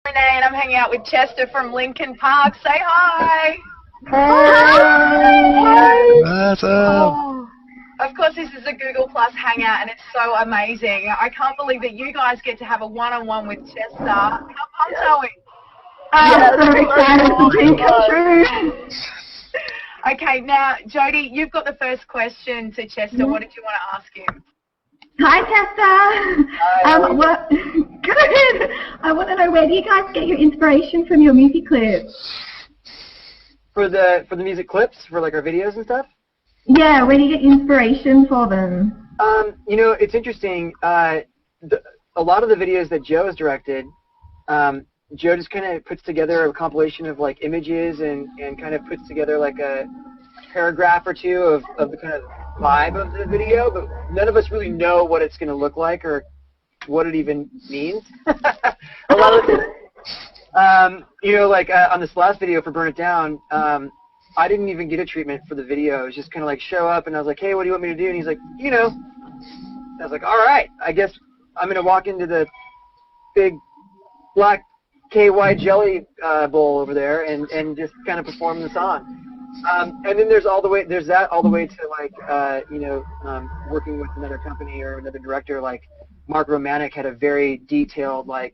Renee, and I'm hanging out with Chester from Linkin Park. Say hi. Hi. What's up? Of course, this is a Google Plus Hangout, and it's so amazing. I can't believe that you guys get to have a one-on-one with Chester. How pumped are we? Yeah, so excited to dream come true. Okay, now, Jody, you've got the first question to Chester. What did you want to ask him? Hi, Chester. Good. I want to know, where do you guys get your inspiration from your music clips? For the music clips, for like our videos and stuff? Yeah, where do you get inspiration for them? You know, it's interesting. A lot of the videos that Joe has directed, Joe just kind of puts together a compilation of like images and kind of puts together like a paragraph or two of the kind of vibe of the video, but none of us really know what it's going to look like or what it even means. A lot of it, you know, like on this last video for Burn It Down, I didn't even get a treatment for the video. It was just kind of like show up and I was like, hey, what do you want me to do? And he's like, you know. I was like, all right, I guess I'm going to walk into the big black KY jelly bowl over there and just kind of perform the song. And then there's that all the way to like you know, working with another company or another director. Like Mark Romanek had a very detailed like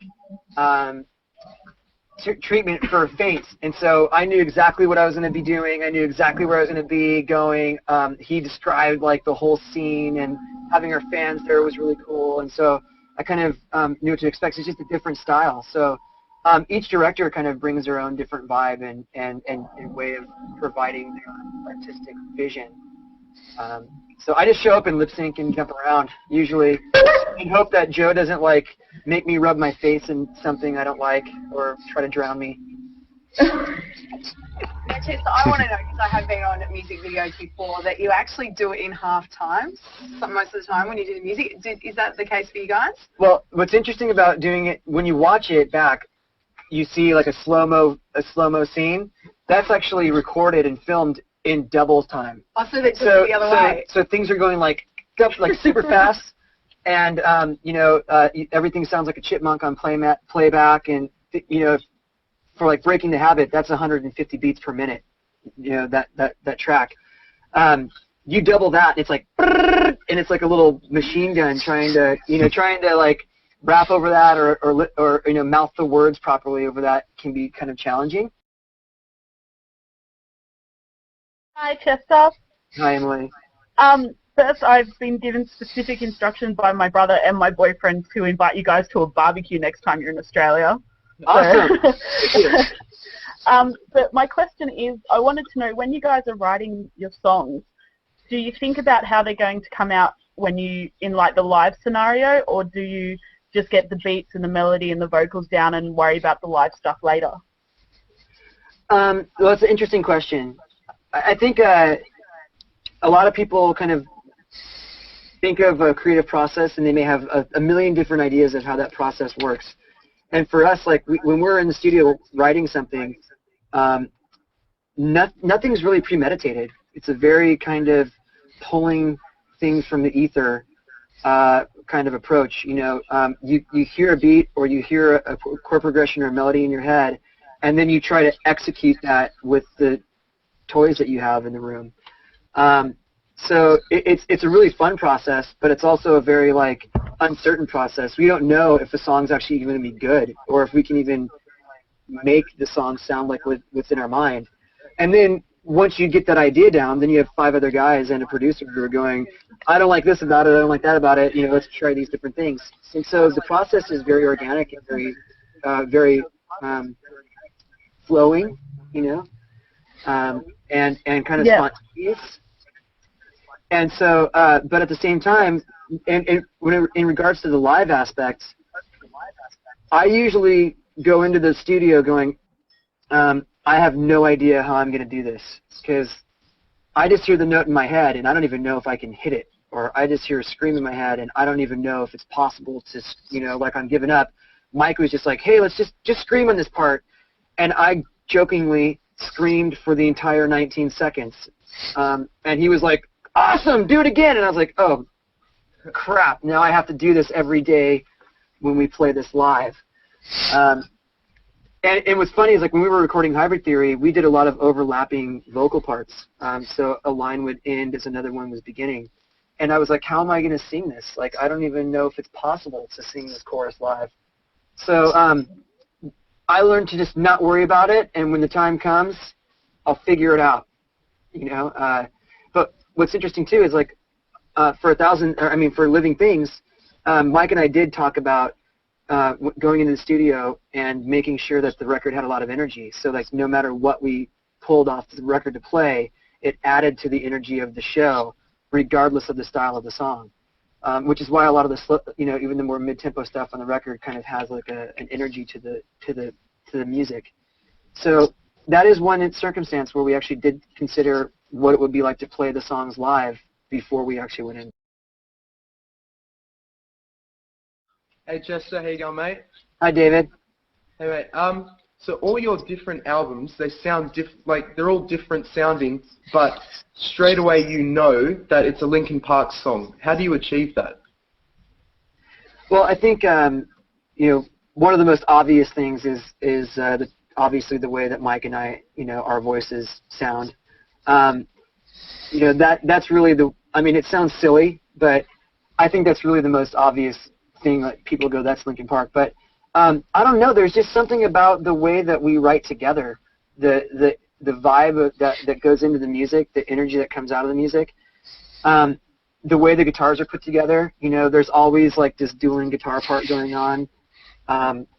treatment for faints, and so I knew exactly what I was going to be doing. I knew exactly where I was going to be going. He described like the whole scene, and having our fans there was really cool. And so I kind of knew what to expect. It's just a different style. So each director kind of brings their own different vibe and way of providing their artistic vision. So I just show up and lip sync and jump around, usually, and hope that Joe doesn't like make me rub my face in something I don't like or try to drown me. Now, Chester, I want to know, because I have been on music videos before, that you actually do it in half time, most of the time when you do the music. Is that the case for you guys? Well, what's interesting about doing it, when you watch it back, you see like a slow-mo scene. That's actually recorded and filmed in double time. Oh, so that's the other way. So things are going like super fast, and you know, everything sounds like a chipmunk on playback, and you know, for like Breaking the Habit, that's 150 beats per minute. You know, that track. You double that, and it's like, and it's like a little machine gun trying to like rap over that or you know, mouth the words properly over that can be kind of challenging. Hi, Chester. Hi, Emily. First, I've been given specific instructions by my brother and my boyfriend to invite you guys to a barbecue next time you're in Australia. Awesome. But my question is, I wanted to know, when you guys are writing your songs, do you think about how they're going to come out when you, in like the live scenario, or do you just get the beats and the melody and the vocals down and worry about the live stuff later? Well, that's an interesting question. I think a lot of people kind of think of a creative process, and they may have a million different ideas of how that process works. And for us, like when we're in the studio writing something, nothing's really premeditated. It's a very kind of pulling things from the ether kind of approach. You know, you hear a beat or you hear a chord progression or a melody in your head, and then you try to execute that with the toys that you have in the room. So it's a really fun process, but it's also a very like uncertain process. We don't know if the song's actually even going to be good, or if we can even make the song sound like what's in our mind. And then once you get that idea down, then you have 5 other guys and a producer who are going, I don't like this about it, I don't like that about it, you know, let's try these different things. And so the process is very organic and very flowing, you know, and kind of spontaneous. And so, but at the same time, and in regards to the live aspects, I usually go into the studio going, I have no idea how I'm going to do this, because I just hear the note in my head and I don't even know if I can hit it, or I just hear a scream in my head and I don't even know if it's possible to, you know, like I'm giving up. Mike was just like, hey, let's just scream on this part, and I jokingly screamed for the entire 19 seconds, and he was like, awesome, do it again, and I was like, oh crap, now I have to do this every day when we play this live. And what's funny is like when we were recording Hybrid Theory, we did a lot of overlapping vocal parts. So a line would end as another one was beginning. And I was like, how am I going to sing this? Like, I don't even know if it's possible to sing this chorus live. So I learned to just not worry about it, and when the time comes, I'll figure it out, you know. But what's interesting too is like for Living Things, Mike and I did talk about going into the studio and making sure that the record had a lot of energy. So like no matter what we pulled off the record to play, it added to the energy of the show, regardless of the style of the song. Which is why a lot of the even the more mid-tempo stuff on the record kind of has like an energy to the music. So that is one circumstance where we actually did consider what it would be like to play the songs live before we actually went in. Hey Chester, how you going, mate? Hi, David. Hey, mate. So all your different albums, they sound like they're all different sounding, but straight away you know that it's a Linkin Park song. How do you achieve that? Well, I think one of the most obvious things is obviously the way that Mike and I, our voices sound. That's really it sounds silly, but I think that's really the most obvious thing. Like people go, that's Linkin Park, but I don't know. There's just something about the way that we write together, the vibe that goes into the music, the energy that comes out of the music, the way the guitars are put together. There's always like this dueling guitar part going on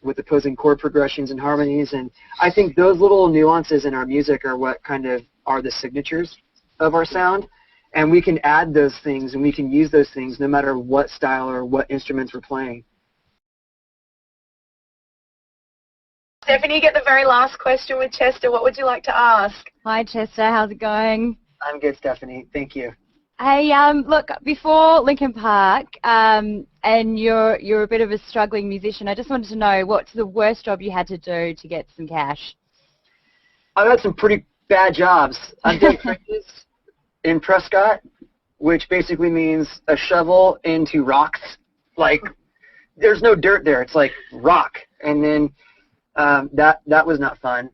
with opposing chord progressions and harmonies, and I think those little nuances in our music are what kind of are the signatures of our sound, and we can add those things and we can use those things no matter what style or what instruments we're playing. Stephanie, you get the very last question with Chester. What would you like to ask? Hi, Chester. How's it going? I'm good, Stephanie. Thank you. Hey, look, before Linkin Park, and you're a bit of a struggling musician, I just wanted to know what's the worst job you had to do to get some cash? I've had some pretty bad jobs. I've done trenches in Prescott, which basically means a shovel into rocks. Like, there's no dirt there. It's like rock. And then that was not fun.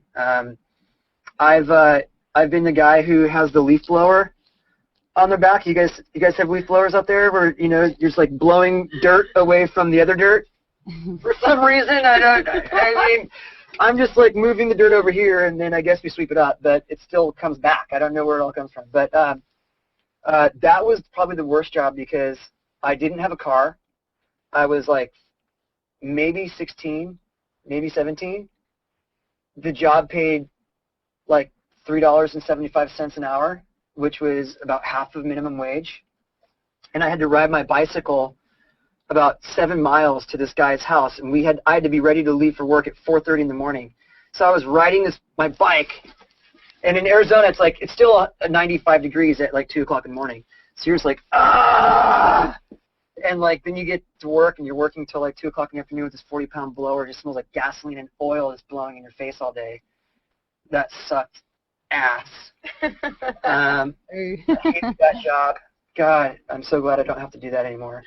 I've been the guy who has the leaf blower on their back. You guys have leaf blowers out there where you're just like blowing dirt away from the other dirt? For some reason, I'm just like moving the dirt over here, and then I guess we sweep it up, but it still comes back. I don't know where it all comes from. But that was probably the worst job because I didn't have a car. I was like maybe 16, maybe 17. The job paid like $3.75 an hour, which was about half of minimum wage. And I had to ride my bicycle about 7 miles to this guy's house, and I had to be ready to leave for work at 4:30 in the morning. So I was riding my bike, and in Arizona it's still 95 degrees at like 2 o'clock in the morning. So you're just like, ah! And like then you get to work and you're working till like 2 o'clock in the afternoon with this 40-pound blower. It just smells like gasoline and oil is blowing in your face all day. That sucked ass. I hated that job. God, I'm so glad I don't have to do that anymore.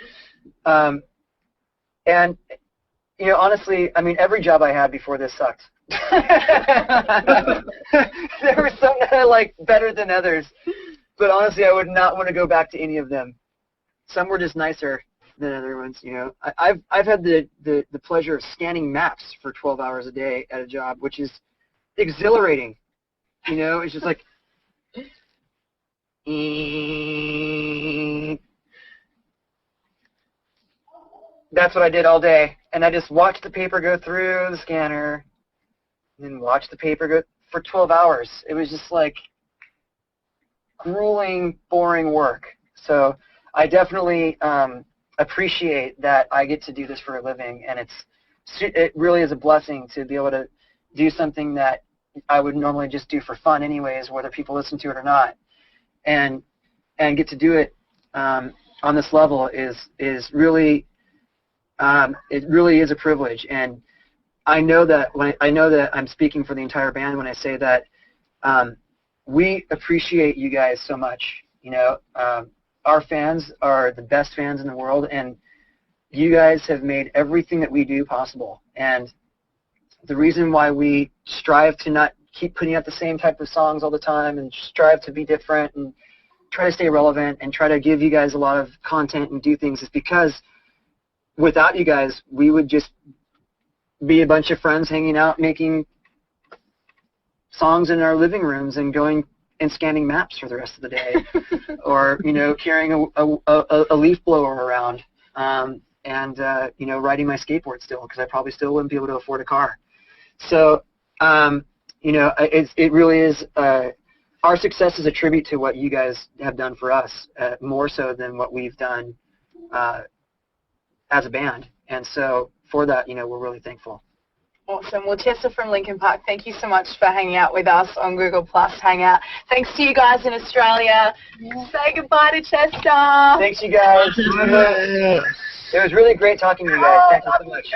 And honestly, every job I had before this sucked. There were some that I liked better than others, but honestly, I would not want to go back to any of them. Some were just nicer than other ones. I've had the pleasure of scanning maps for 12 hours a day at a job, which is exhilarating. It's just like. That's what I did all day, and I just watched the paper go through the scanner, and then watched the paper go for 12 hours. It was just like grueling, boring work. So I definitely appreciate that I get to do this for a living, and it really is a blessing to be able to do something that I would normally just do for fun anyways, whether people listen to it or not, and get to do it on this level is really. It really is a privilege, and I know that I'm speaking for the entire band when I say that we appreciate you guys so much. Our fans are the best fans in the world, and you guys have made everything that we do possible. And the reason why we strive to not keep putting out the same type of songs all the time and strive to be different and try to stay relevant and try to give you guys a lot of content and do things is because without you guys, we would just be a bunch of friends hanging out making songs in our living rooms and going and scanning maps for the rest of the day, or carrying a leaf blower around, and riding my skateboard still, because I probably still wouldn't be able to afford a car. So it really is our success is a tribute to what you guys have done for us, more so than what we've done as a band. And so for that, we're really thankful. Awesome. Well, Chester from Linkin Park, thank you so much for hanging out with us on Google Plus Hangout. Thanks to you guys in Australia. Say goodbye to Chester. Thanks, you guys. It was really great talking to you guys. Thank you so much.